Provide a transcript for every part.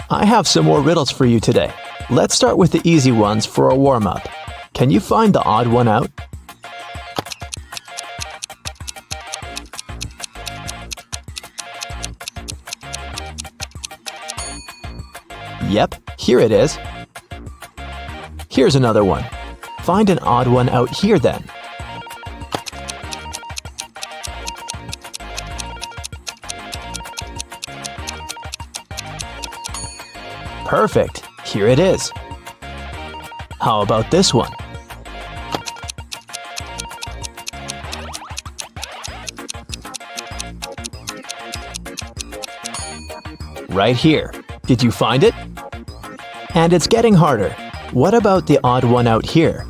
I have some more riddles for you today. Let's start with the easy ones for a warm-up. Can you find the odd one out? Yep, here it is. Here's another one. Find an odd one out here then. Perfect, here it is. How about this one? Right here. Did you find it? And it's getting harder. What about the odd one out here?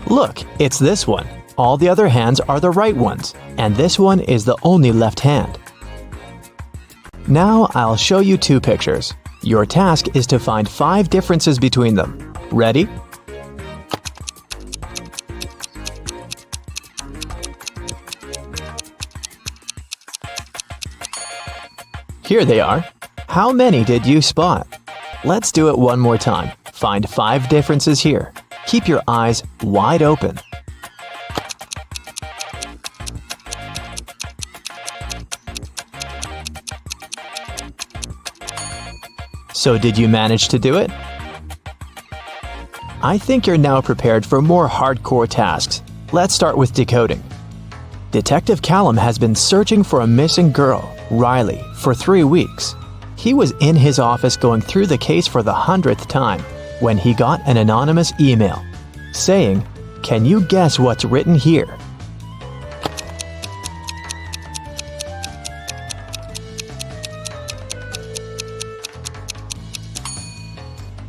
Look, it's this one. All the other hands are the right ones, and this one is the only left hand. Now I'll show you two pictures. Your task is to find 5 differences between them. Ready? Here they are. How many did you spot? Let's do it one more time. Find 5 differences here. Keep your eyes wide open. So did you manage to do it? I think you're now prepared for more hardcore tasks. Let's start with decoding. Detective Callum has been searching for a missing girl, Riley, for 3 weeks. He was in his office going through the case for the 100th time when he got an anonymous email saying, "Can you guess what's written here?"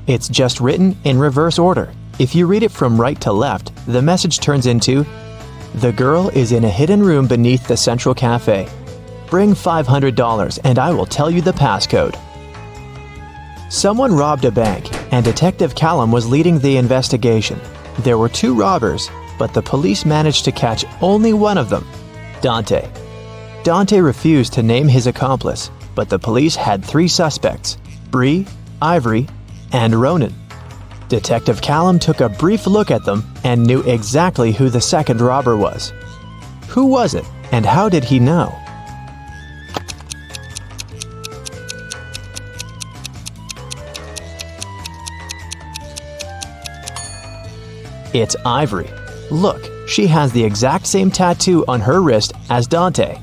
It's just written in reverse order. If you read it from right to left, the message turns into, "The girl is in a hidden room beneath the Central Cafe. Bring $500 and I will tell you the passcode." Someone robbed a bank, and Detective Callum was leading the investigation. There were 2 robbers, but the police managed to catch only one of them, Dante. Dante refused to name his accomplice, but the police had 3 suspects, Bree, Ivory, and Ronan. Detective Callum took a brief look at them and knew exactly who the second robber was. Who was it, and how did he know? It's Ivory. Look, she has the exact same tattoo on her wrist as Dante.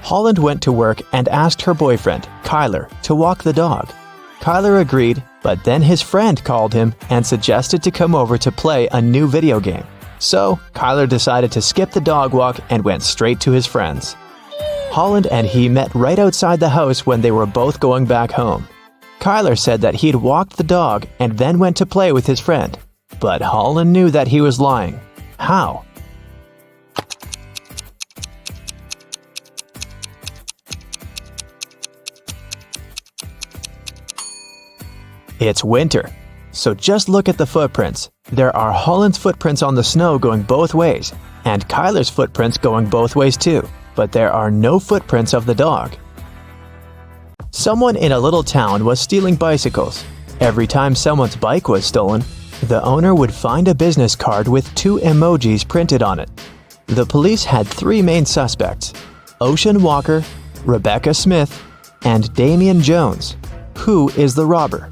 Holland went to work and asked her boyfriend, Kyler, to walk the dog. Kyler agreed, but then his friend called him and suggested to come over to play a new video game. So, Kyler decided to skip the dog walk and went straight to his friends. Holland and he met right outside the house when they were both going back home. Kyler said that he'd walked the dog and then went to play with his friend. But Holland knew that he was lying. How? It's winter, so just look at the footprints. There are Holland's footprints on the snow going both ways, and Kyler's footprints going both ways too, but there are no footprints of the dog. Someone in a little town was stealing bicycles. Every time someone's bike was stolen, the owner would find a business card with 2 emojis printed on it. The police had 3 main suspects, Ocean Walker, Rebecca Smith, and Damian Jones. Who is the robber?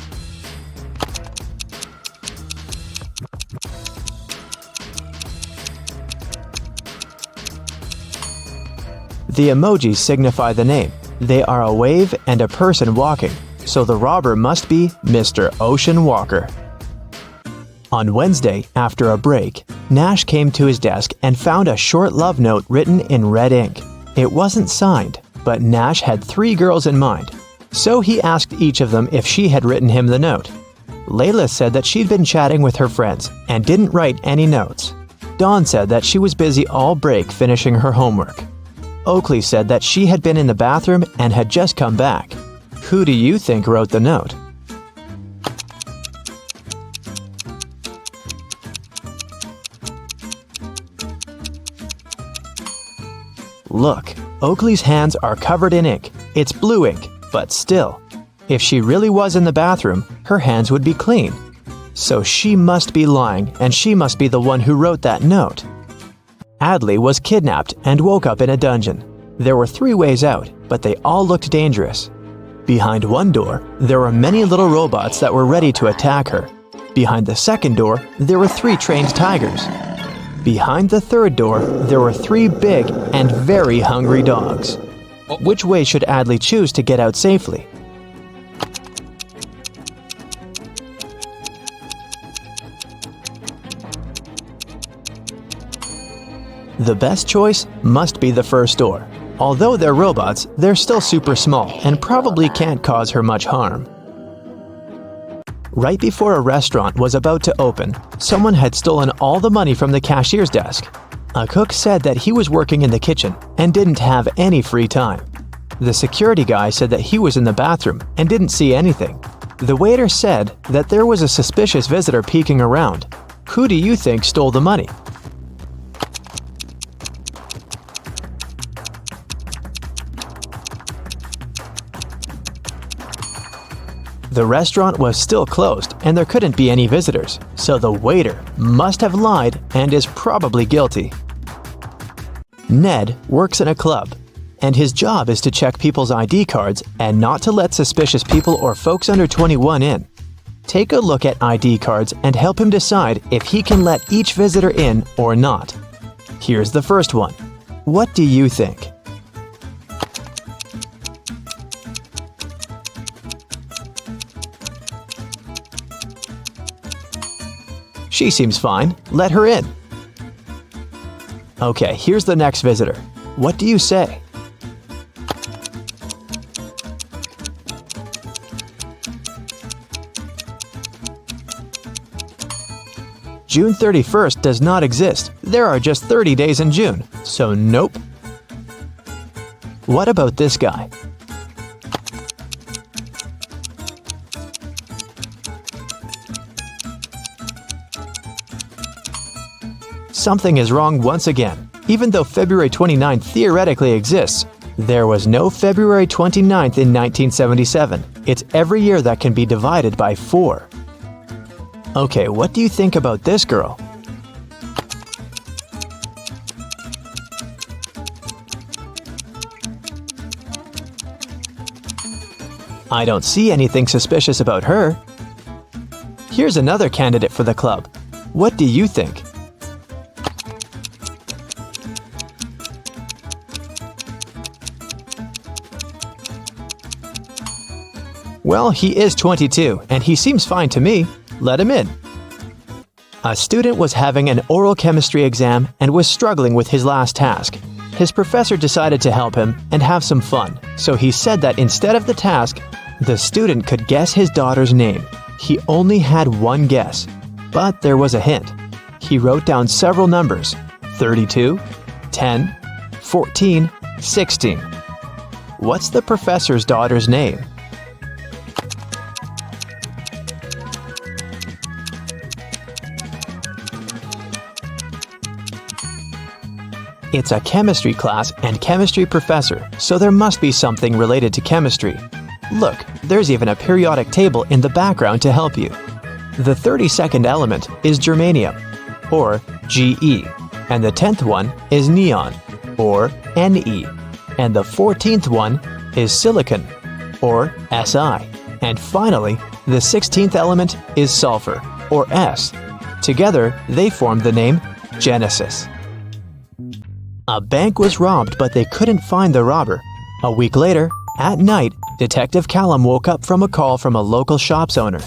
The emojis signify the name. They are a wave and a person walking, so the robber must be Mr. Ocean Walker. On Wednesday, after a break, Nash came to his desk and found a short love note written in red ink. It wasn't signed, but Nash had 3 girls in mind, so he asked each of them if she had written him the note. Layla said that she'd been chatting with her friends and didn't write any notes. Dawn said that she was busy all break finishing her homework. Oakley said that she had been in the bathroom and had just come back. Who do you think wrote the note? Look, Oakley's hands are covered in ink. It's blue ink, but still. If she really was in the bathroom, her hands would be clean. So she must be lying, and she must be the one who wrote that note. Adley was kidnapped and woke up in a dungeon. There were 3 ways out, but they all looked dangerous. Behind one door, there were many little robots that were ready to attack her. Behind the second door, there were 3 trained tigers. Behind the third door, there were 3 big and very hungry dogs. Which way should Adley choose to get out safely? The best choice must be the first door. Although they're robots, they're still super small and probably can't cause her much harm. Right before a restaurant was about to open, someone had stolen all the money from the cashier's desk. A cook said that he was working in the kitchen and didn't have any free time. The security guy said that he was in the bathroom and didn't see anything. The waiter said that there was a suspicious visitor peeking around. Who do you think stole the money? The restaurant was still closed and there couldn't be any visitors, so the waiter must have lied and is probably guilty. Ned works in a club, and his job is to check people's ID cards and not to let suspicious people or folks under 21 in. Take a look at ID cards and help him decide if he can let each visitor in or not. Here's the first one. What do you think? She seems fine. Let her in. Okay, here's the next visitor. What do you say? June 31st does not exist. There are just 30 days in June, so nope. What about this guy? Something is wrong once again. Even though February 29th theoretically exists, there was no February 29th in 1977. It's every year that can be divided by 4. Okay, what do you think about this girl? I don't see anything suspicious about her. Here's another candidate for the club. What do you think? Well, he is 22, and he seems fine to me. Let him in. A student was having an oral chemistry exam and was struggling with his last task. His professor decided to help him and have some fun, so he said that instead of the task, the student could guess his daughter's name. He only had one guess, but there was a hint. He wrote down several numbers: 32, 10, 14, 16. What's the professor's daughter's name? It's a chemistry class and chemistry professor, so there must be something related to chemistry. Look, there's even a periodic table in the background to help you. The 32nd element is germanium, or Ge, and the 10th one is neon, or Ne, and the 14th one is silicon, or Si, and finally, the 16th element is sulfur, or S. Together, they form the name Genesis. A bank was robbed, but they couldn't find the robber. A week later, at night, Detective Callum woke up from a call from a local shop's owner.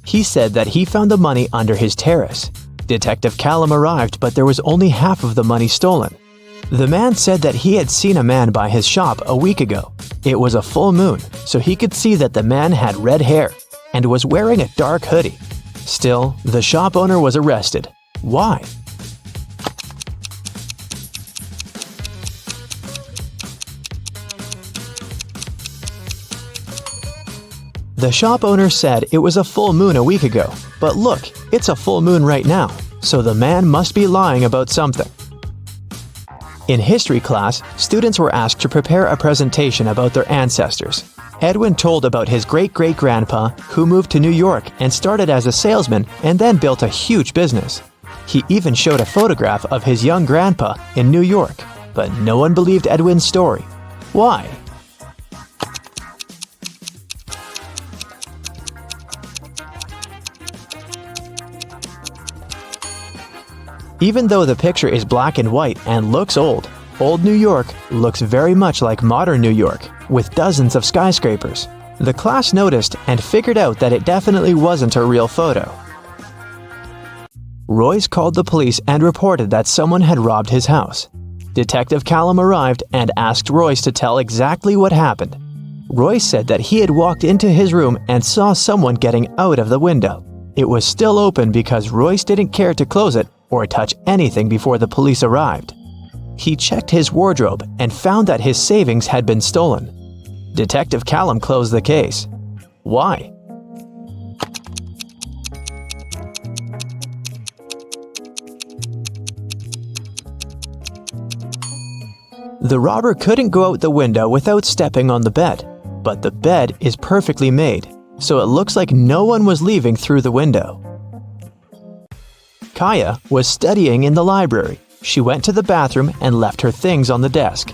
He said that he found the money under his terrace. Detective Callum arrived, but there was only half of the money stolen. The man said that he had seen a man by his shop a week ago. It was a full moon, so he could see that the man had red hair and was wearing a dark hoodie. Still, the shop owner was arrested. Why? The shop owner said it was a full moon a week ago, but look, it's a full moon right now, so the man must be lying about something. In history class, students were asked to prepare a presentation about their ancestors. Edwin told about his great-great-grandpa who moved to New York and started as a salesman and then built a huge business. He even showed a photograph of his young grandpa in New York, but no one believed Edwin's story. Why? Even though the picture is black and white and looks old, old New York looks very much like modern New York, with dozens of skyscrapers. The class noticed and figured out that it definitely wasn't a real photo. Royce called the police and reported that someone had robbed his house. Detective Callum arrived and asked Royce to tell exactly what happened. Royce said that he had walked into his room and saw someone getting out of the window. It was still open because Royce didn't care to close it or touch anything before the police arrived. He checked his wardrobe and found that his savings had been stolen. Detective Callum closed the case. Why? The robber couldn't go out the window without stepping on the bed, but the bed is perfectly made, so it looks like no one was leaving through the window. Kaya was studying in the library. She went to the bathroom and left her things on the desk.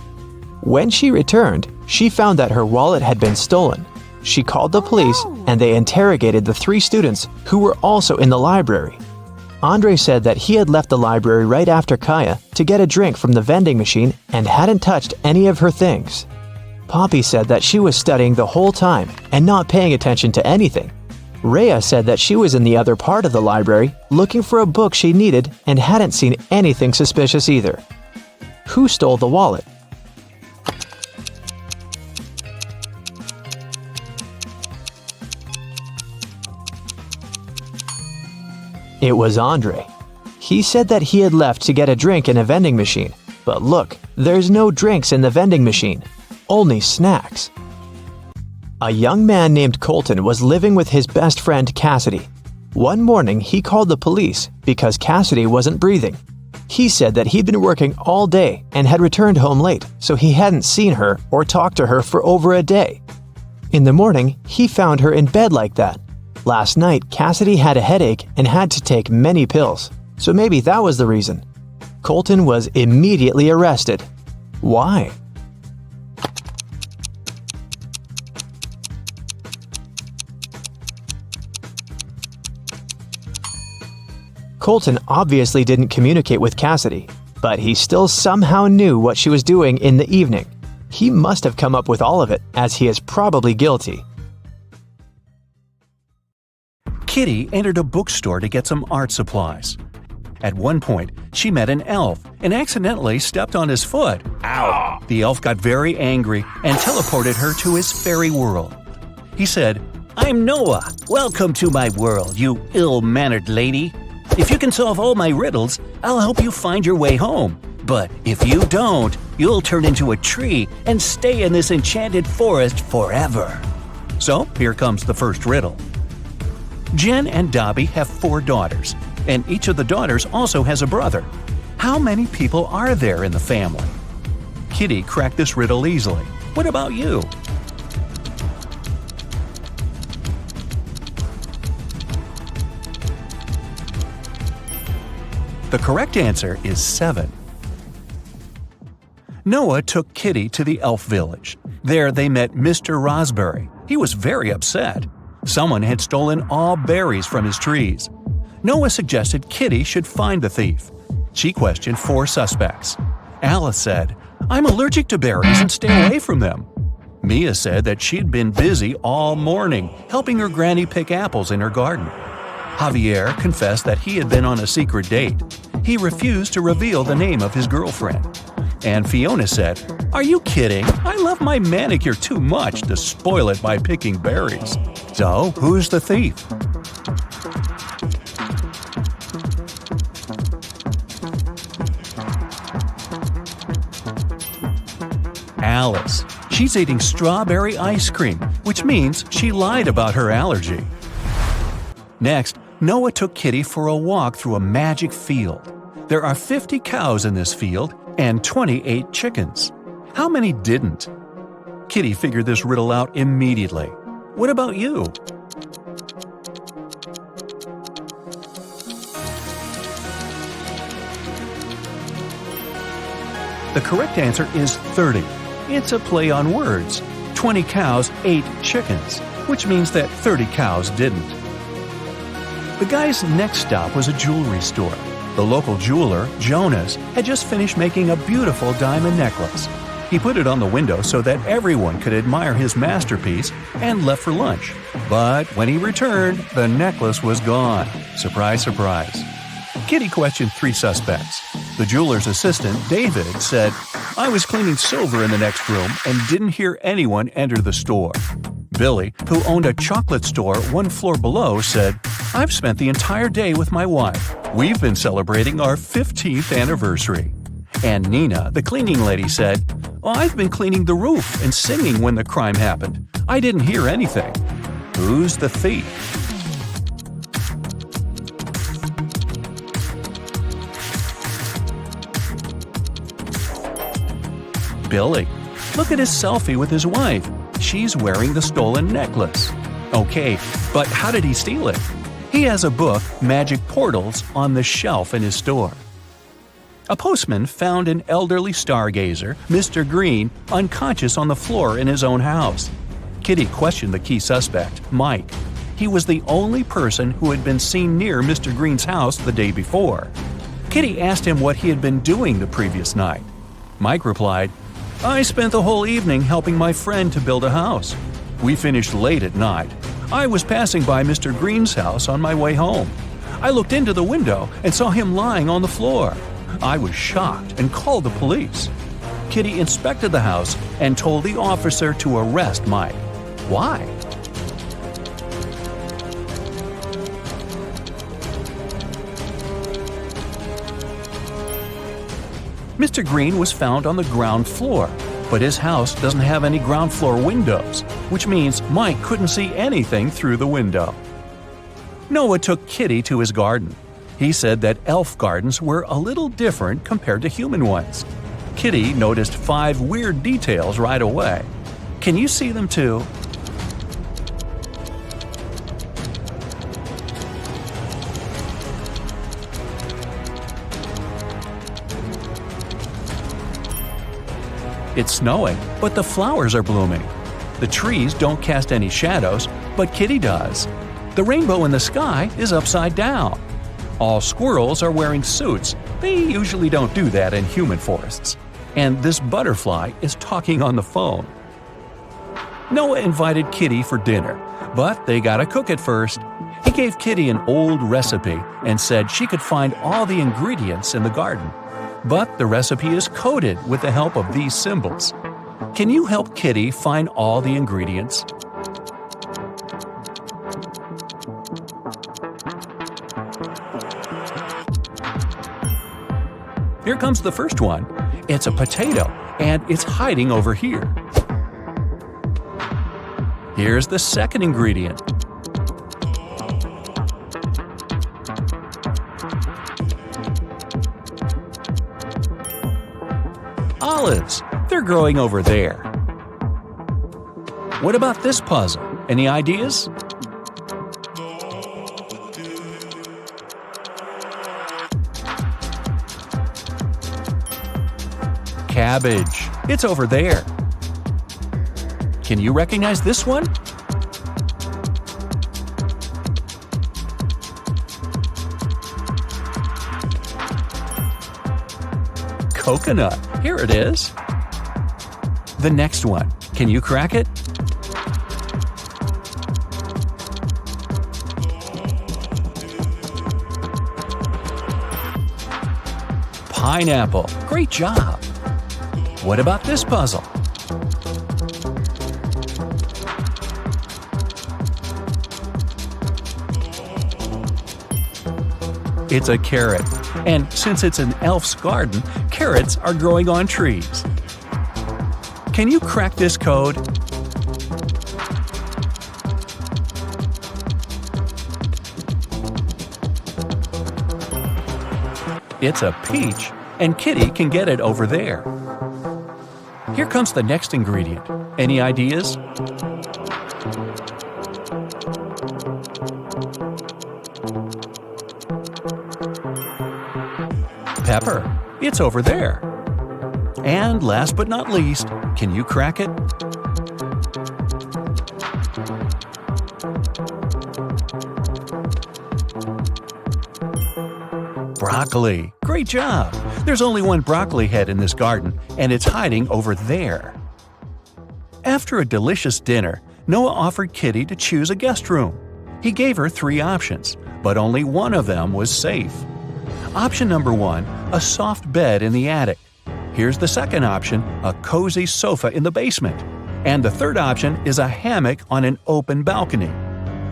When she returned, she found that her wallet had been stolen. She called the police and they interrogated the 3 students who were also in the library. Andre said that he had left the library right after Kaya to get a drink from the vending machine and hadn't touched any of her things. Poppy said that she was studying the whole time and not paying attention to anything. Rhea said that she was in the other part of the library looking for a book she needed and hadn't seen anything suspicious either. Who stole the wallet? It was Andre. He said that he had left to get a drink in a vending machine, but look, there's no drinks in the vending machine, only snacks. A young man named Colton was living with his best friend Cassidy. One morning, he called the police because Cassidy wasn't breathing. He said that he'd been working all day and had returned home late, so he hadn't seen her or talked to her for over a day. In the morning, he found her in bed like that. Last night, Cassidy had a headache and had to take many pills, so maybe that was the reason. Colton was immediately arrested. Why? Colton obviously didn't communicate with Cassidy, but he still somehow knew what she was doing in the evening. He must have come up with all of it, as he is probably guilty. Kitty entered a bookstore to get some art supplies. At one point, she met an elf and accidentally stepped on his foot. Ow! The elf got very angry and teleported her to his fairy world. He said, "I'm Noah. Welcome to my world, you ill-mannered lady. If you can solve all my riddles, I'll help you find your way home. But if you don't, you'll turn into a tree and stay in this enchanted forest forever." So, here comes the first riddle. Jen and Dobby have 4 daughters, and each of the daughters also has a brother. How many people are there in the family? Kitty cracked this riddle easily. What about you? The correct answer is 7. Noah took Kitty to the elf village. There they met Mr. Raspberry. He was very upset. Someone had stolen all berries from his trees. Noah suggested Kitty should find the thief. She questioned 4 suspects. Alice said, "I'm allergic to berries and stay away from them." Mia said that she'd been busy all morning helping her granny pick apples in her garden. Javier confessed that he had been on a secret date. He refused to reveal the name of his girlfriend. And Fiona said, "Are you kidding? I love my manicure too much to spoil it by picking berries." So, who's the thief? Alice. She's eating strawberry ice cream, which means she lied about her allergy. Next, Noah took Kitty for a walk through a magic field. There are 50 cows in this field, and 28 chickens. How many didn't? Kitty figured this riddle out immediately. What about you? The correct answer is 30. It's a play on words. 20 cows ate chickens, which means that 30 cows didn't. The guy's next stop was a jewelry store. The local jeweler, Jonas, had just finished making a beautiful diamond necklace. He put it on the window so that everyone could admire his masterpiece and left for lunch. But when he returned, the necklace was gone. Surprise, surprise. Kitty questioned 3 suspects. The jeweler's assistant, David, said, "I was cleaning silver in the next room and didn't hear anyone enter the store." Billy, who owned a chocolate store 1 floor below, said, "I've spent the entire day with my wife. We've been celebrating our 15th anniversary." And Nina, the cleaning lady, said, "I've been cleaning the roof and singing when the crime happened. I didn't hear anything." Who's the thief? Billy. Look at his selfie with his wife. She's wearing the stolen necklace. Okay, but how did he steal it? He has a book, Magic Portals, on the shelf in his store. A postman found an elderly stargazer, Mr. Green, unconscious on the floor in his own house. Kitty questioned the key suspect, Mike. He was the only person who had been seen near Mr. Green's house the day before. Kitty asked him what he had been doing the previous night. Mike replied, "I spent the whole evening helping my friend to build a house. We finished late at night. I was passing by Mr. Green's house on my way home. I looked into the window and saw him lying on the floor. I was shocked and called the police." Kitty inspected the house and told the officer to arrest Mike. Why? Mr. Green was found on the ground floor, but his house doesn't have any ground floor windows, which means Mike couldn't see anything through the window. Noah took Kitty to his garden. He said that elf gardens were a little different compared to human ones. Kitty noticed 5 weird details right away. Can you see them too? It's snowing, but the flowers are blooming. The trees don't cast any shadows, but Kitty does. The rainbow in the sky is upside down. All squirrels are wearing suits. They usually don't do that in human forests. And this butterfly is talking on the phone. Noah invited Kitty for dinner, but they gotta cook it first. He gave Kitty an old recipe and said she could find all the ingredients in the garden. But the recipe is coded with the help of these symbols. Can you help Kitty find all the ingredients? Here comes the first one. It's a potato, and it's hiding over here. Here's the second ingredient. Olives. They're growing over there. What about this puzzle? Any ideas? Cabbage. It's over there. Can you recognize this one? Coconut. Here it is. The next one. Can you crack it? Pineapple. Great job. What about this puzzle? It's a carrot. And since it's an elf's garden, carrots are growing on trees. Can you crack this code? It's a peach, and Kitty can get it over there. Here comes the next ingredient. Any ideas? Pepper. It's over there. And last but not least, can you crack it? Broccoli. Great job! There's only one broccoli head in this garden, and it's hiding over there. After a delicious dinner, Noah offered Kitty to choose a guest room. He gave her 3 options, but only one of them was safe. Option number 1, a soft bed in the attic. Here's the second option, a cozy sofa in the basement. And the third option is a hammock on an open balcony.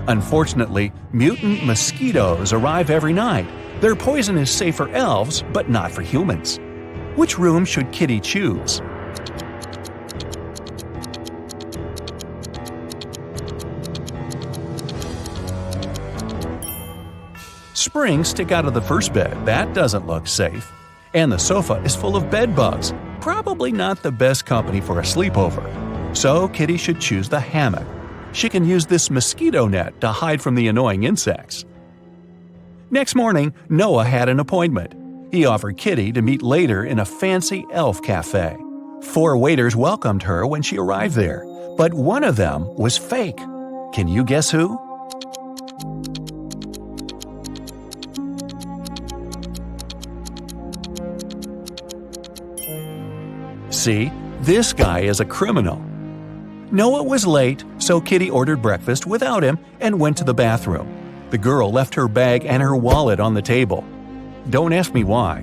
Unfortunately, mutant mosquitoes arrive every night. Their poison is safe for elves, but not for humans. Which room should Kitty choose? Springs stick out of the first bed. That doesn't look safe. And the sofa is full of bed bugs. Probably not the best company for a sleepover. So Kitty should choose the hammock. She can use this mosquito net to hide from the annoying insects. Next morning, Noah had an appointment. He offered Kitty to meet later in a fancy elf cafe. 4 waiters welcomed her when she arrived there, but one of them was fake. Can you guess who? See, this guy is a criminal. Noah was late, so Kitty ordered breakfast without him and went to the bathroom. The girl left her bag and her wallet on the table. Don't ask me why.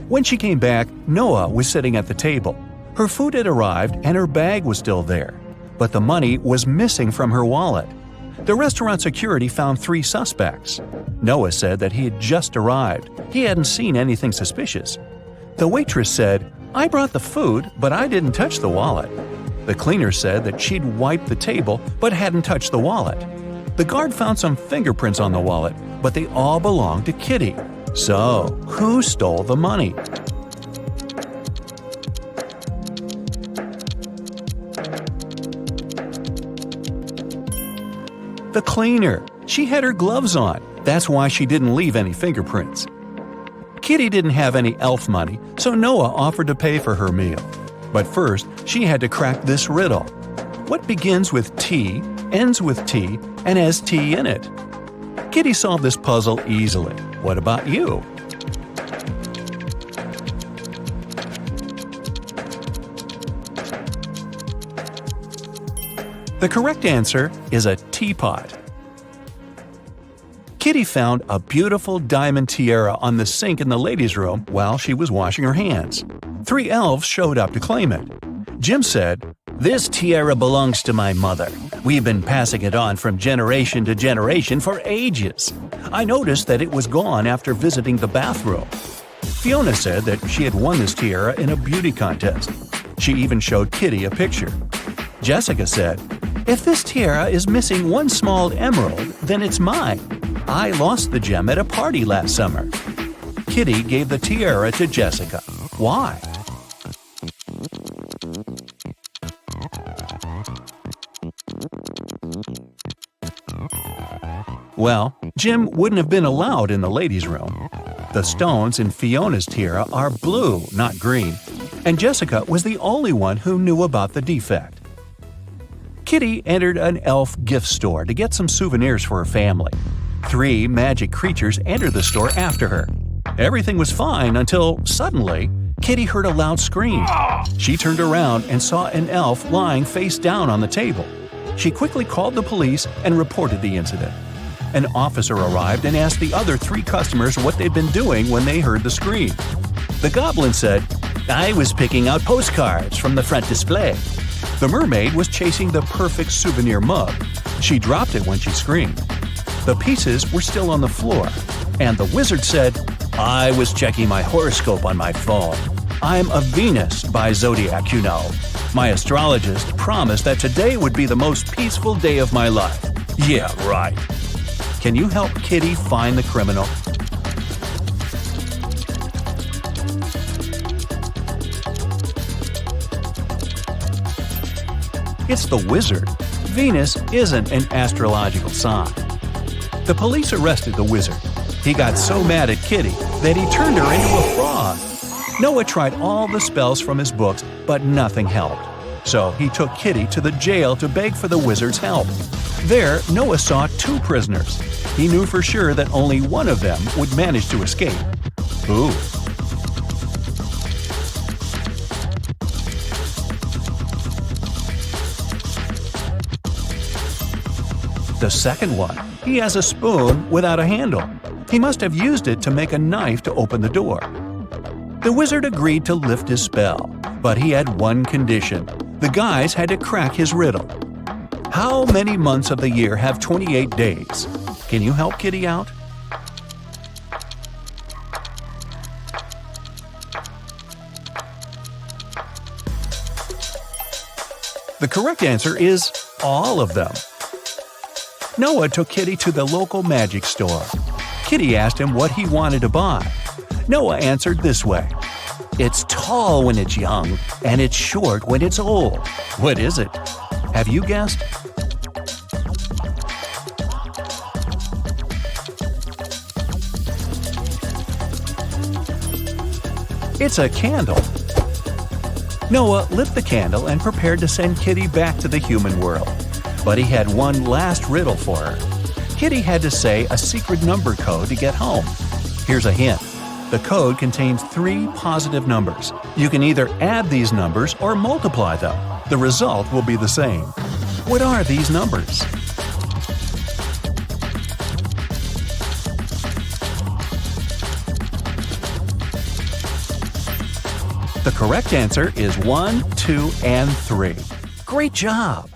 When she came back, Noah was sitting at the table. Her food had arrived and her bag was still there, but the money was missing from her wallet. The restaurant security found 3 suspects. Noah said that he had just arrived. He hadn't seen anything suspicious. The waitress said, "I brought the food, but I didn't touch the wallet." The cleaner said that she'd wiped the table but hadn't touched the wallet. The guard found some fingerprints on the wallet, but they all belonged to Kitty. So, who stole the money? The cleaner. She had her gloves on. That's why she didn't leave any fingerprints. Kitty didn't have any elf money, so Noah offered to pay for her meal. But first, she had to crack this riddle. What begins with T, ends with T, and has T in it? Kitty solved this puzzle easily. What about you? The correct answer is a teapot. Kitty found a beautiful diamond tiara on the sink in the ladies' room while she was washing her hands. 3 elves showed up to claim it. Jim said, "This tiara belongs to my mother. We've been passing it on from generation to generation for ages. I noticed that it was gone after visiting the bathroom." Fiona said that she had won this tiara in a beauty contest. She even showed Kitty a picture. Jessica said, "If this tiara is missing one small emerald, then it's mine. I lost the gem at a party last summer." Kitty gave the tiara to Jessica. Why? Well, Jim wouldn't have been allowed in the ladies' room. The stones in Fiona's tiara are blue, not green, and Jessica was the only one who knew about the defect. Kitty entered an elf gift store to get some souvenirs for her family. 3 magic creatures entered the store after her. Everything was fine until, suddenly, Kitty heard a loud scream. She turned around and saw an elf lying face down on the table. She quickly called the police and reported the incident. An officer arrived and asked the other 3 customers what they'd been doing when they heard the scream. The goblin said, "I was picking out postcards from the front display." The mermaid was chasing the perfect souvenir mug. She dropped it when she screamed. The pieces were still on the floor, and the wizard said, "I was checking my horoscope on my phone. I'm a Venus by zodiac, you know. My astrologist promised that today would be the most peaceful day of my life." Yeah, right. Can you help Kitty find the criminal? It's the wizard. Venus isn't an astrological sign. The police arrested the wizard. He got so mad at Kitty that he turned her into a frog. Noah tried all the spells from his books, but nothing helped. So he took Kitty to the jail to beg for the wizard's help. There, Noah saw 2 prisoners. He knew for sure that only one of them would manage to escape. Ooh. The second one, he has a spoon without a handle. He must have used it to make a knife to open the door. The wizard agreed to lift his spell, but he had one condition. The guys had to crack his riddle. How many months of the year have 28 days? Can you help Kitty out? The correct answer is all of them. Noah took Kitty to the local magic store. Kitty asked him what he wanted to buy. Noah answered this way: "It's tall when it's young, and it's short when it's old. What is it? Have you guessed?" It's a candle. Noah lit the candle and prepared to send Kitty back to the human world. But he had one last riddle for her. Kitty had to say a secret number code to get home. Here's a hint. The code contains 3 positive numbers. You can either add these numbers or multiply them. The result will be the same. What are these numbers? The correct answer is 1, 2, and 3. Great job!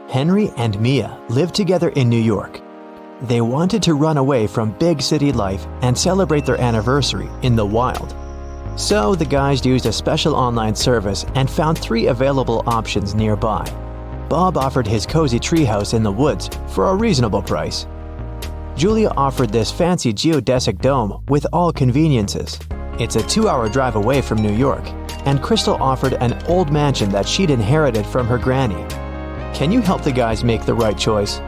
Henry and Mia lived together in New York. They wanted to run away from big city life and celebrate their anniversary in the wild. So the guys used a special online service and found 3 available options nearby. Bob offered his cozy treehouse in the woods for a reasonable price. Julia offered this fancy geodesic dome with all conveniences. It's a 2-hour drive away from New York, and Crystal offered an old mansion that she'd inherited from her granny. Can you help the guys make the right choice?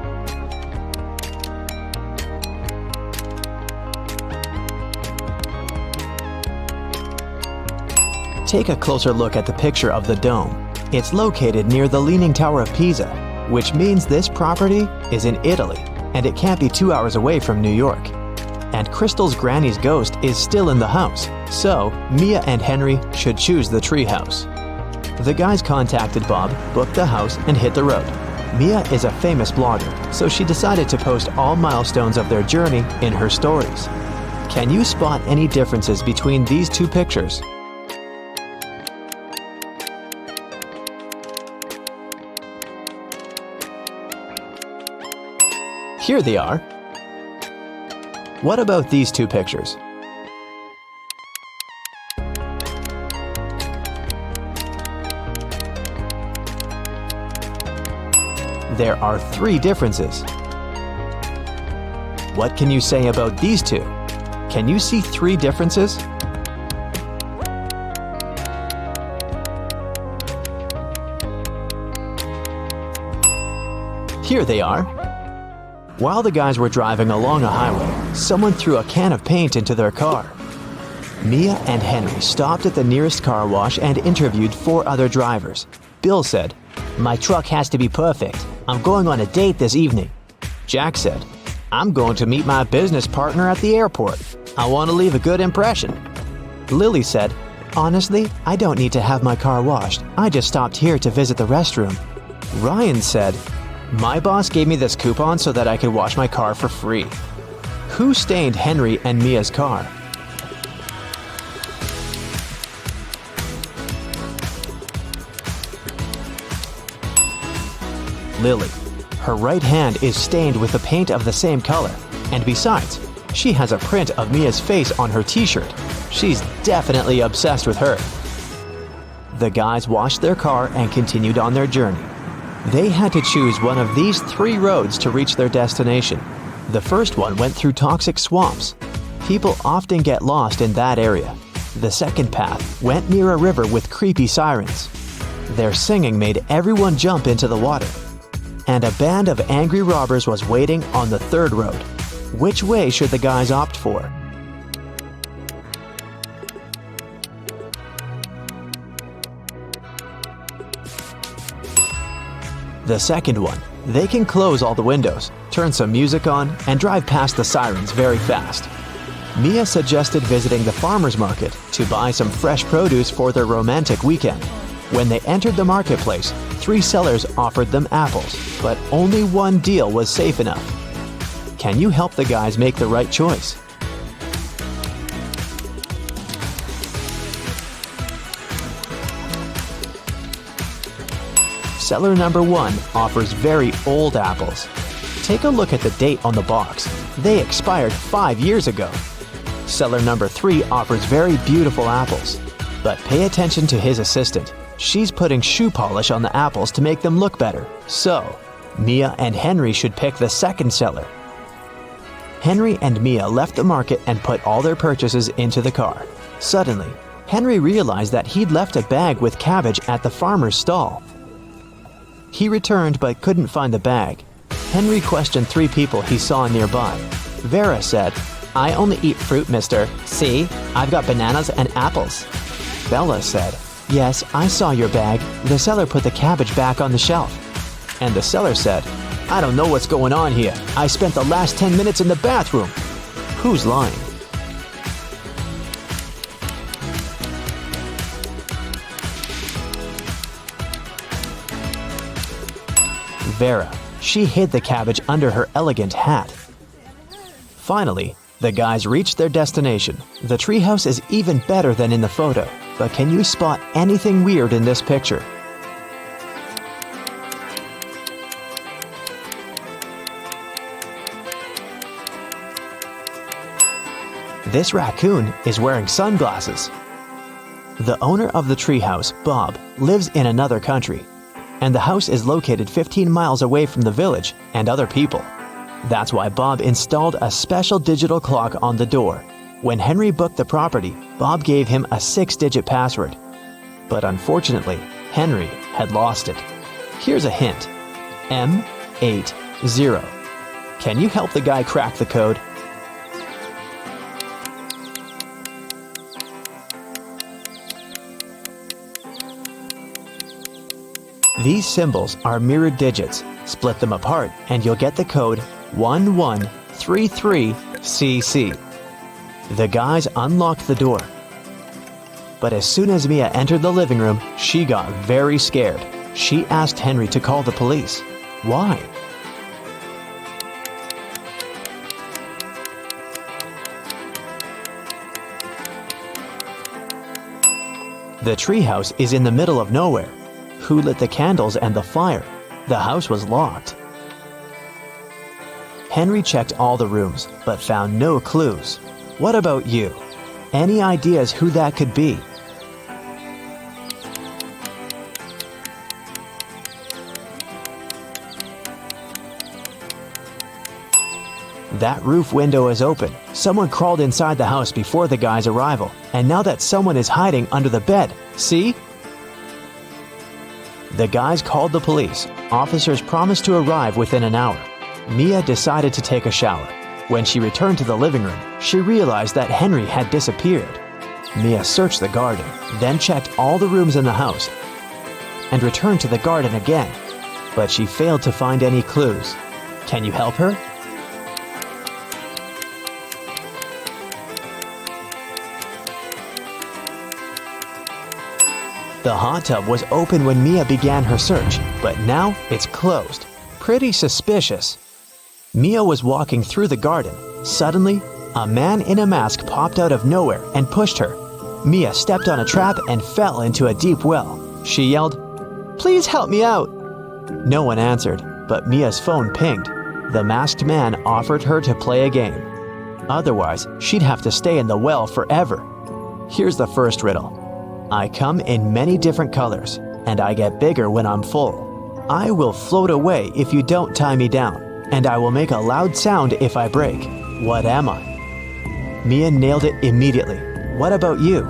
Take a closer look at the picture of the dome. It's located near the Leaning Tower of Pisa, which means this property is in Italy, and it can't be 2 hours away from New York. And Crystal's granny's ghost is still in the house, so Mia and Henry should choose the treehouse. The guys contacted Bob, booked the house, and hit the road. Mia is a famous blogger, so she decided to post all milestones of their journey in her stories. Can you spot any differences between these 2 pictures? Here they are. What about these 2 pictures? There are 3 differences. What can you say about these 2? Can you see 3 differences? Here they are. While the guys were driving along a highway, someone threw a can of paint into their car. Mia and Henry stopped at the nearest car wash and interviewed 4 other drivers. Bill said, "My truck has to be perfect. I'm going on a date this evening." Jack said, "I'm going to meet my business partner at the airport. I want to leave a good impression." Lily said, "Honestly, I don't need to have my car washed. I just stopped here to visit the restroom." Ryan said, "My boss gave me this coupon so that I could wash my car for free." Who stained Henry and Mia's car? Lily. Her right hand is stained with the paint of the same color, and besides, she has a print of Mia's face on her t-shirt. She's definitely obsessed with her. The guys washed their car and continued on their journey. They had to choose one of these 3 roads to reach their destination. The first one went through toxic swamps. People often get lost in that area. The second path went near a river with creepy sirens. Their singing made everyone jump into the water. And a band of angry robbers was waiting on the third road. Which way should the guys opt for? The second one. They can close all the windows, turn some music on, and drive past the sirens very fast. Mia suggested visiting the farmer's market to buy some fresh produce for their romantic weekend. When they entered the marketplace, 3 sellers offered them apples, but only one deal was safe enough. Can you help the guys make the right choice? Seller number 1 offers very old apples. Take a look at the date on the box. They expired 5 years ago. Seller number 3 offers very beautiful apples. But pay attention to his assistant. She's putting shoe polish on the apples to make them look better. So, Mia and Henry should pick the second seller. Henry and Mia left the market and put all their purchases into the car. Suddenly, Henry realized that he'd left a bag with cabbage at the farmer's stall. He returned but couldn't find the bag. Henry questioned 3 people he saw nearby. Vera said, "I only eat fruit, mister. See, I've got bananas and apples." Bella said, "Yes, I saw your bag. The seller put the cabbage back on the shelf." And the seller said, "I don't know what's going on here. I spent the last 10 minutes in the bathroom." Who's lying? Vera. She hid the cabbage under her elegant hat. Finally, the guys reached their destination. The treehouse is even better than in the photo, but can you spot anything weird in this picture? This raccoon is wearing sunglasses. The owner of the treehouse, Bob, lives in another country, and the house is located 15 miles away from the village and other people. That's why Bob installed a special digital clock on the door. When Henry booked the property, Bob gave him a 6-digit password. But unfortunately, Henry had lost it. Here's a hint. M80. Can you help the guy crack the code? These symbols are mirrored digits. Split them apart and you'll get the code 1133CC. The guys unlocked the door. But as soon as Mia entered the living room, she got very scared. She asked Henry to call the police. Why? The treehouse is in the middle of nowhere. Who lit the candles and the fire? The house was locked. Henry checked all the rooms, but found no clues. What about you? Any ideas who that could be? That roof window is open. Someone crawled inside the house before the guy's arrival, and now that someone is hiding under the bed. See? The guys called the police. Officers promised to arrive within an hour. Mia decided to take a shower. When she returned to the living room, she realized that Henry had disappeared. Mia searched the garden, then checked all the rooms in the house, and returned to the garden again. But she failed to find any clues. Can you help her? The hot tub was open when Mia began her search, but now it's closed. Pretty suspicious. Mia was walking through the garden. Suddenly, a man in a mask popped out of nowhere and pushed her. Mia stepped on a trap and fell into a deep well. She yelled, "Please help me out!" No one answered, but Mia's phone pinged. The masked man offered her to play a game. Otherwise, she'd have to stay in the well forever. Here's the first riddle. I come in many different colors, and I get bigger when I'm full. I will float away if you don't tie me down, and I will make a loud sound if I break. What am I? Mia nailed it immediately. What about you?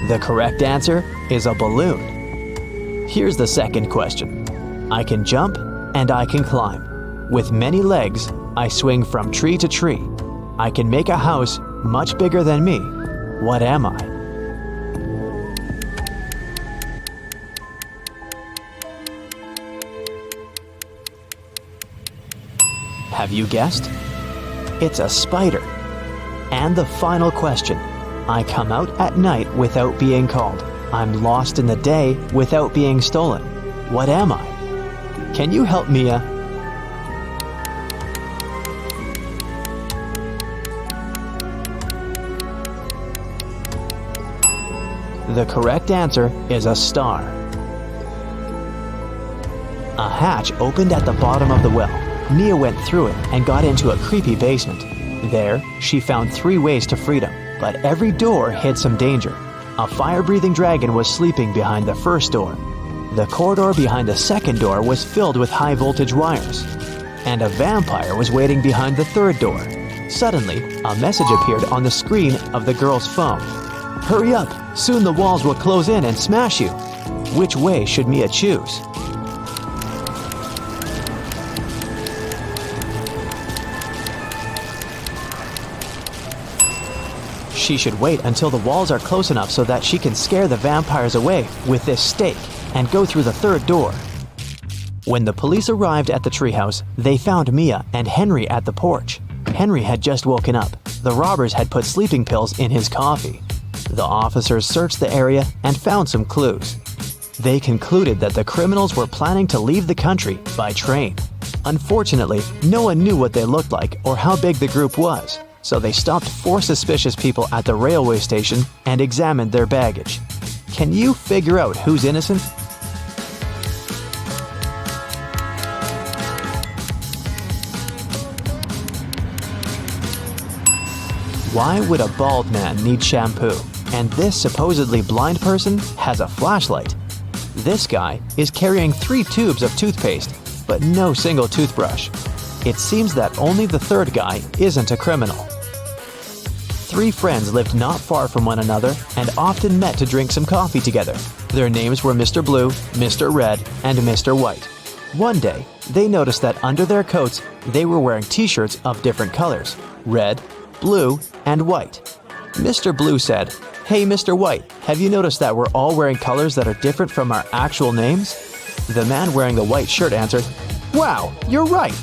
The correct answer is a balloon. Here's the second question. I can jump and I can climb. With many legs, I swing from tree to tree. I can make a house much bigger than me. What am I? Have you guessed? It's a spider. And the final question. I come out at night without being called. I'm lost in the day without being stolen. What am I? Can you help Mia? The correct answer is a star. A hatch opened at the bottom of the well. Mia went through it and got into a creepy basement. There, she found 3 ways to freedom, but every door hid some danger. A fire-breathing dragon was sleeping behind the first door. The corridor behind the second door was filled with high-voltage wires. And a vampire was waiting behind the third door. Suddenly, a message appeared on the screen of the girl's phone. Hurry up! Soon the walls will close in and smash you! Which way should Mia choose? She should wait until the walls are close enough so that she can scare the vampires away with this stake and go through the third door. When the police arrived at the treehouse, they found Mia and Henry at the porch. Henry had just woken up. The robbers had put sleeping pills in his coffee. The officers searched the area and found some clues. They concluded that the criminals were planning to leave the country by train. Unfortunately, no one knew what they looked like or how big the group was. So they stopped 4 suspicious people at the railway station and examined their baggage. Can you figure out who's innocent? Why would a bald man need shampoo? And this supposedly blind person has a flashlight. This guy is carrying 3 tubes of toothpaste, but no single toothbrush. It seems that only the third guy isn't a criminal. 3 friends lived not far from one another and often met to drink some coffee together. Their names were Mr. Blue, Mr. Red, and Mr. White. One day, they noticed that under their coats, they were wearing t-shirts of different colors: red, blue, and white. Mr. Blue said, "Hey, Mr. White, have you noticed that we're all wearing colors that are different from our actual names?" The man wearing the white shirt answered, "Wow, you're right."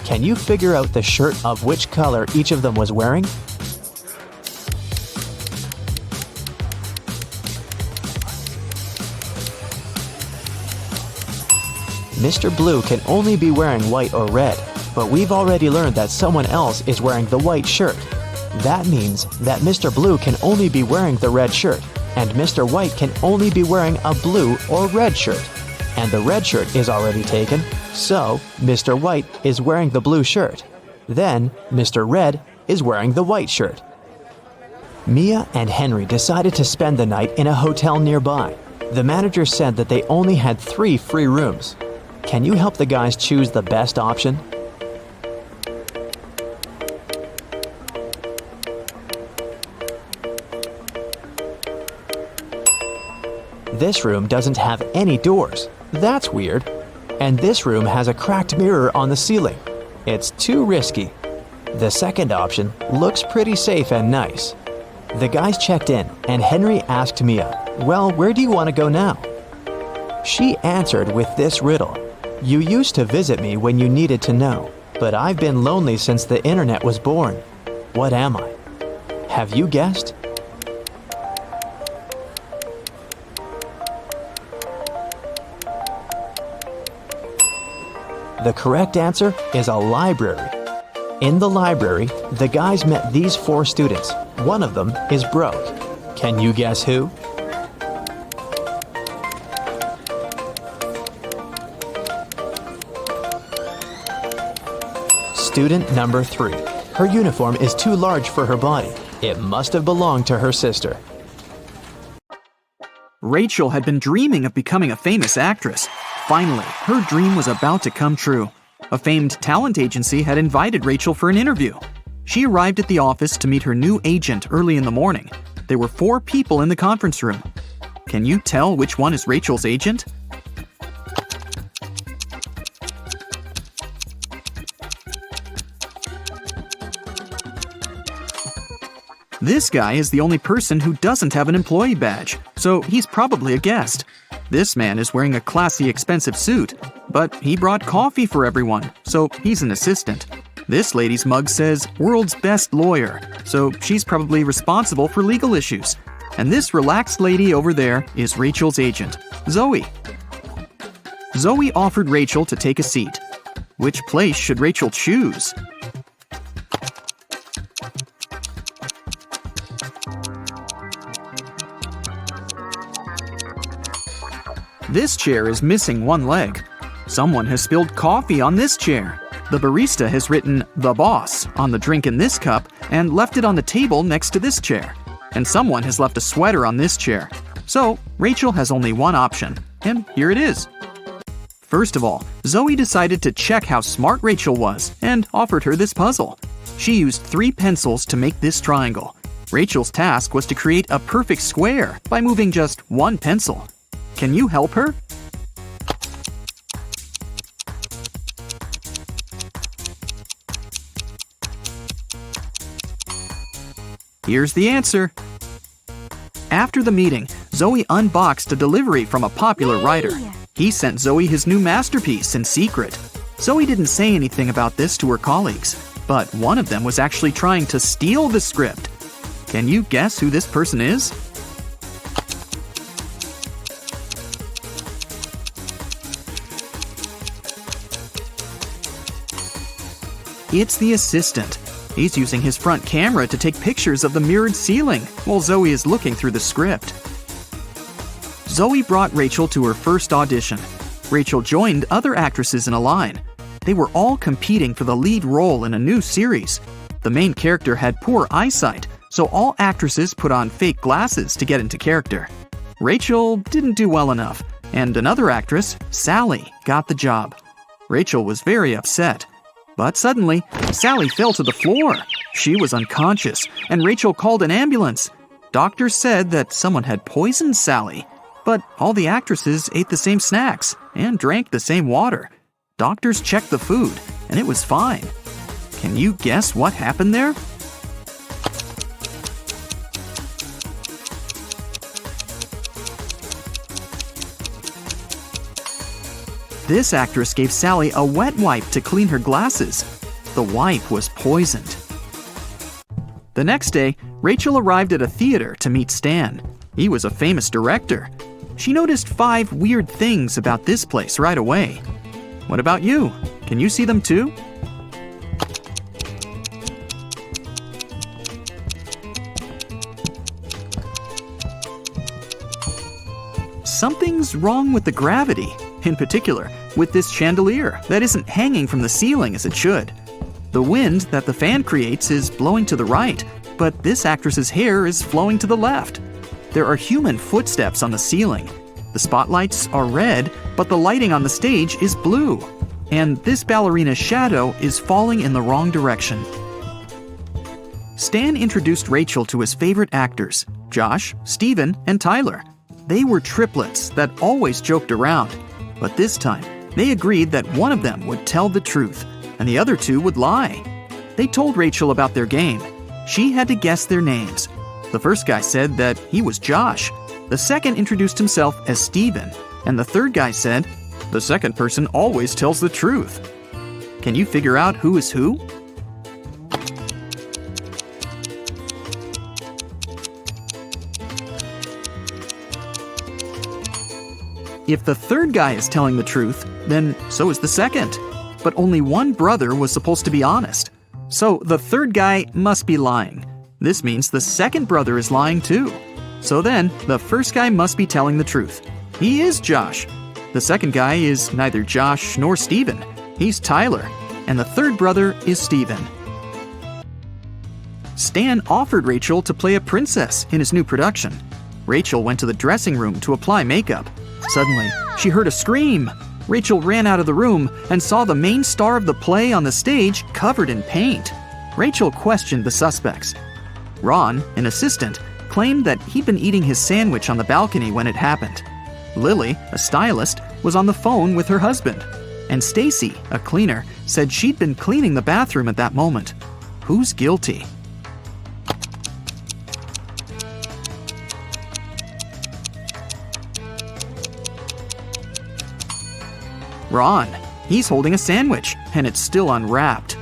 Can you figure out the shirt of which color each of them was wearing? Mr. Blue can only be wearing white or red, but we've already learned that someone else is wearing the white shirt. That means that Mr. Blue can only be wearing the red shirt, and Mr. White can only be wearing a blue or red shirt. And the red shirt is already taken, so Mr. White is wearing the blue shirt. Then Mr. Red is wearing the white shirt. Mia and Henry decided to spend the night in a hotel nearby. The manager said that they only had 3 free rooms. Can you help the guys choose the best option? This room doesn't have any doors. That's weird. And this room has a cracked mirror on the ceiling. It's too risky. The second option looks pretty safe and nice. The guys checked in, and Henry asked Mia, "Well, where do you want to go now?" She answered with this riddle. "You used to visit me when you needed to know, but I've been lonely since the internet was born. What am I?" Have you guessed? The correct answer is a library. In the library, the guys met these 4 students. One of them is broke. Can you guess who? Student number 3. Her uniform is too large for her body. It must have belonged to her sister. Rachel had been dreaming of becoming a famous actress. Finally, her dream was about to come true. A famed talent agency had invited Rachel for an interview. She arrived at the office to meet her new agent early in the morning. There were 4 people in the conference room. Can you tell which one is Rachel's agent? This guy is the only person who doesn't have an employee badge, so he's probably a guest. This man is wearing a classy, expensive suit, but he brought coffee for everyone, so he's an assistant. This lady's mug says "World's Best Lawyer," so she's probably responsible for legal issues. And this relaxed lady over there is Rachel's agent, Zoe. Zoe offered Rachel to take a seat. Which place should Rachel choose? This chair is missing one leg. Someone has spilled coffee on this chair. The barista has written "The Boss" on the drink in this cup and left it on the table next to this chair. And someone has left a sweater on this chair. So, Rachel has only one option, and here it is. First of all, Zoe decided to check how smart Rachel was and offered her this puzzle. She used 3 pencils to make this triangle. Rachel's task was to create a perfect square by moving just 1 pencil. Can you help her? Here's the answer. After the meeting, Zoe unboxed a delivery from a popular writer. He sent Zoe his new masterpiece in secret. Zoe didn't say anything about this to her colleagues, but one of them was actually trying to steal the script. Can you guess who this person is? It's the assistant. He's using his front camera to take pictures of the mirrored ceiling while Zoe is looking through the script. Zoe brought Rachel to her first audition. Rachel joined other actresses in a line. They were all competing for the lead role in a new series. The main character had poor eyesight, so all actresses put on fake glasses to get into character. Rachel didn't do well enough, and another actress, Sally, got the job. Rachel was very upset. But suddenly, Sally fell to the floor. She was unconscious, and Rachel called an ambulance. Doctors said that someone had poisoned Sally. But all the actresses ate the same snacks and drank the same water. Doctors checked the food, and it was fine. Can you guess what happened there? This actress gave Sally a wet wipe to clean her glasses. The wipe was poisoned. The next day, Rachel arrived at a theater to meet Stan. He was a famous director. She noticed 5 weird things about this place right away. What about you? Can you see them too? Something's wrong with the gravity. In particular, with this chandelier that isn't hanging from the ceiling as it should. The wind that the fan creates is blowing to the right, but this actress's hair is flowing to the left. There are human footsteps on the ceiling. The spotlights are red, but the lighting on the stage is blue. And this ballerina's shadow is falling in the wrong direction. Stan introduced Rachel to his favorite actors, Josh, Steven, and Tyler. They were triplets that always joked around. But this time, they agreed that one of them would tell the truth, and the other 2 would lie. They told Rachel about their game. She had to guess their names. The first guy said that he was Josh. The second introduced himself as Steven, and the third guy said, "The second person always tells the truth." Can you figure out who is who? If the third guy is telling the truth, then so is the second. But only one brother was supposed to be honest. So the third guy must be lying. This means the second brother is lying too. So then, the first guy must be telling the truth. He is Josh. The second guy is neither Josh nor Steven. He's Tyler. And the third brother is Steven. Stan offered Rachel to play a princess in his new production. Rachel went to the dressing room to apply makeup. Suddenly, she heard a scream. Rachel ran out of the room and saw the main star of the play on the stage covered in paint. Rachel questioned the suspects. Ron, an assistant, claimed that he'd been eating his sandwich on the balcony when it happened. Lily, a stylist, was on the phone with her husband. And Stacy, a cleaner, said she'd been cleaning the bathroom at that moment. Who's guilty? Ron. He's holding a sandwich, and it's still unwrapped.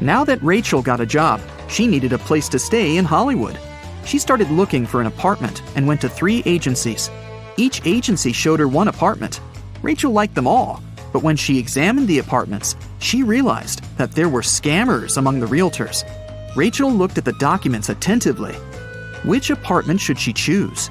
Now that Rachel got a job, she needed a place to stay in Hollywood. She started looking for an apartment and went to 3 agencies. Each agency showed her one apartment. Rachel liked them all, but when she examined the apartments, she realized that there were scammers among the realtors. Rachel looked at the documents attentively. Which apartment should she choose?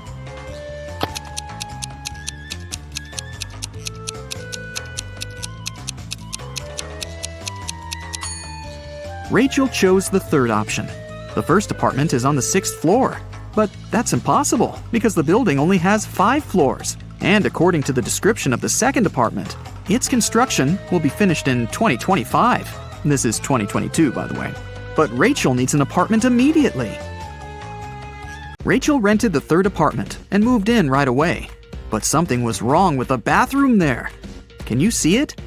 Rachel chose the third option. The first apartment is on the 6th floor. But that's impossible because the building only has 5 floors. And according to the description of the second apartment, its construction will be finished in 2025. This is 2022, by the way. But Rachel needs an apartment immediately. Rachel rented the third apartment and moved in right away. But something was wrong with the bathroom there. Can you see it?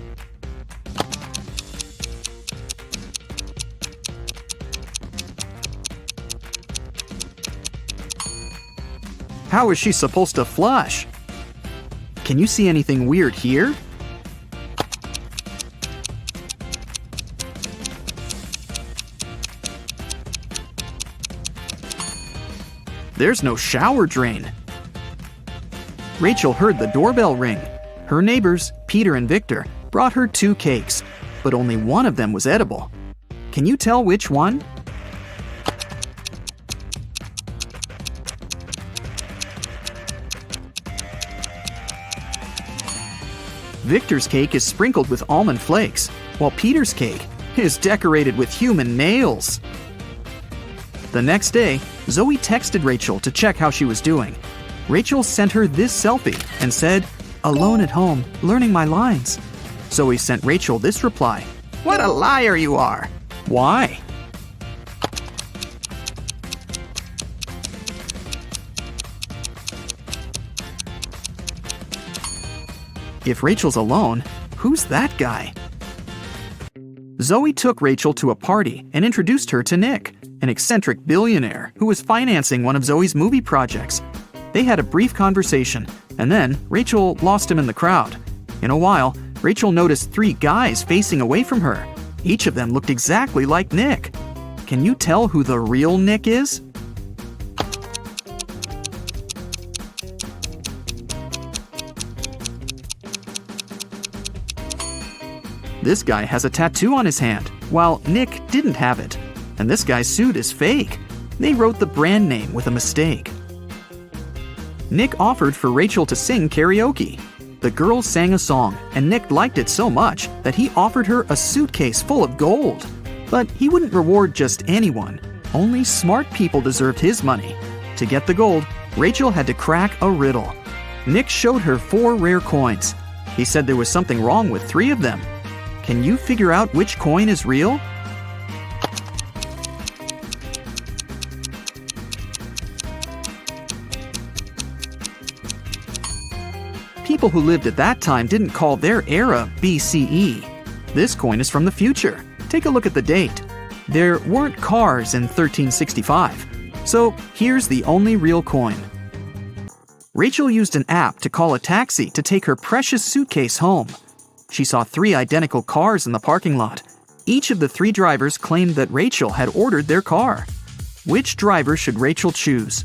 How is she supposed to flush? Can you see anything weird here? There's no shower drain. Rachel heard the doorbell ring. Her neighbors, Peter and Victor, brought her 2 cakes, but only one of them was edible. Can you tell which one? Victor's cake is sprinkled with almond flakes, while Peter's cake is decorated with human nails. The next day, Zoe texted Rachel to check how she was doing. Rachel sent her this selfie and said, "Alone at home, learning my lines." Zoe sent Rachel this reply, "What a liar you are!" Why? If Rachel's alone, who's that guy? Zoe took Rachel to a party and introduced her to Nick, an eccentric billionaire who was financing one of Zoe's movie projects. They had a brief conversation, and then Rachel lost him in the crowd. In a while, Rachel noticed 3 guys facing away from her. Each of them looked exactly like Nick. Can you tell who the real Nick is? This guy has a tattoo on his hand, while Nick didn't have it. And this guy's suit is fake. They wrote the brand name with a mistake. Nick offered for Rachel to sing karaoke. The girls sang a song, and Nick liked it so much that he offered her a suitcase full of gold. But he wouldn't reward just anyone. Only smart people deserved his money. To get the gold, Rachel had to crack a riddle. Nick showed her 4 rare coins. He said there was something wrong with 3 of them. Can you figure out which coin is real? People who lived at that time didn't call their era BCE. This coin is from the future. Take a look at the date. There weren't cars in 1365. So here's the only real coin. Rachel used an app to call a taxi to take her precious suitcase home. She saw 3 identical cars in the parking lot. Each of the 3 drivers claimed that Rachel had ordered their car. Which driver should Rachel choose?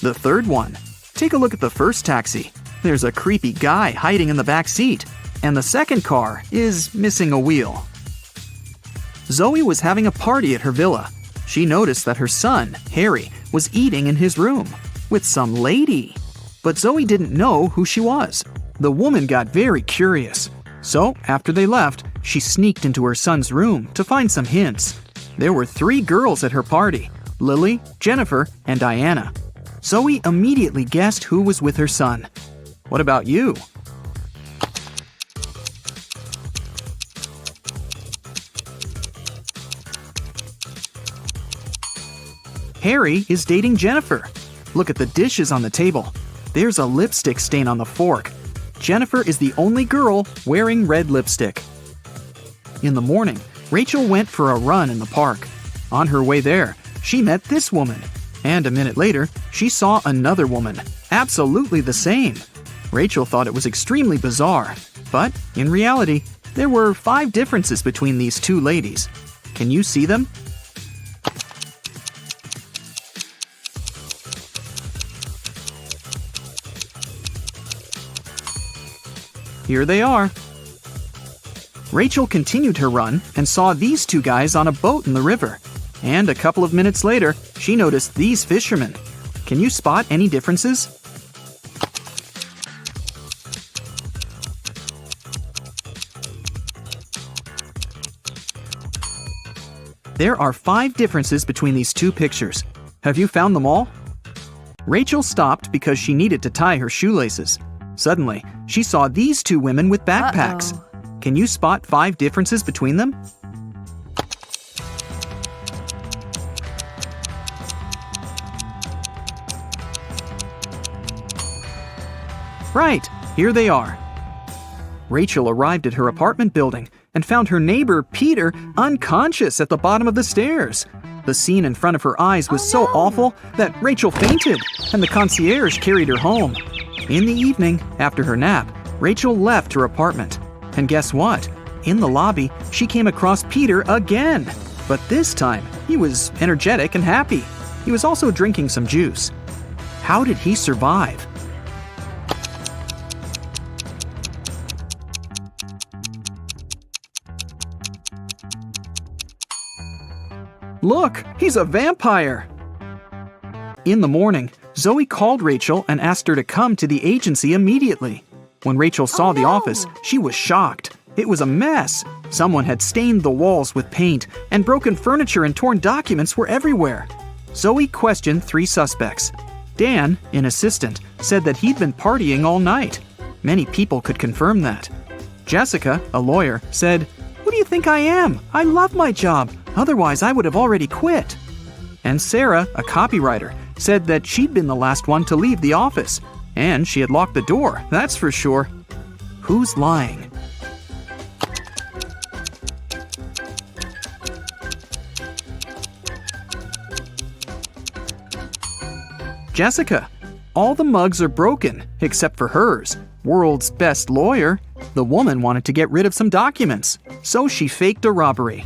The third one. Take a look at the first taxi. There's a creepy guy hiding in the back seat, and the second car is missing a wheel. Zoe was having a party at her villa. She noticed that her son, Harry, was eating in his room with some lady. But Zoe didn't know who she was. The woman got very curious. So, after they left, she sneaked into her son's room to find some hints. There were 3 girls at her party, Lily, Jennifer, and Diana. Zoe immediately guessed who was with her son. What about you? Harry is dating Jennifer. Look at the dishes on the table. There's a lipstick stain on the fork. Jennifer is the only girl wearing red lipstick. In the morning, Rachel went for a run in the park. On her way there, she met this woman. And a minute later, she saw another woman, absolutely the same. Rachel thought it was extremely bizarre. But, in reality, there were 5 differences between these 2 ladies. Can you see them? Here they are. Rachel continued her run and saw these 2 guys on a boat in the river. And a couple of minutes later, she noticed these fishermen. Can you spot any differences? There are 5 differences between these 2 pictures. Have you found them all? Rachel stopped because she needed to tie her shoelaces. Suddenly, she saw these 2 women with backpacks. Can you spot 5 differences between them? Right, here they are. Rachel arrived at her apartment building and found her neighbor, Peter, unconscious at the bottom of the stairs. The scene in front of her eyes was so awful that Rachel fainted, and the concierge carried her home. In the evening, after her nap, Rachel left her apartment. And guess what? In the lobby, she came across Peter again. But this time, he was energetic and happy. He was also drinking some juice. How did he survive? Look, he's a vampire! In the morning, Zoe called Rachel and asked her to come to the agency immediately. When Rachel saw the office, she was shocked. It was a mess. Someone had stained the walls with paint, and broken furniture and torn documents were everywhere. Zoe questioned 3 suspects. Dan, an assistant, said that he'd been partying all night. Many people could confirm that. Jessica, a lawyer, said, "Who do you think I am? I love my job. Otherwise, I would have already quit." And Sarah, a copywriter, said that she'd been the last one to leave the office. And she had locked the door, that's for sure. Who's lying? Jessica. All the mugs are broken, except for hers. World's best lawyer. The woman wanted to get rid of some documents, so she faked a robbery.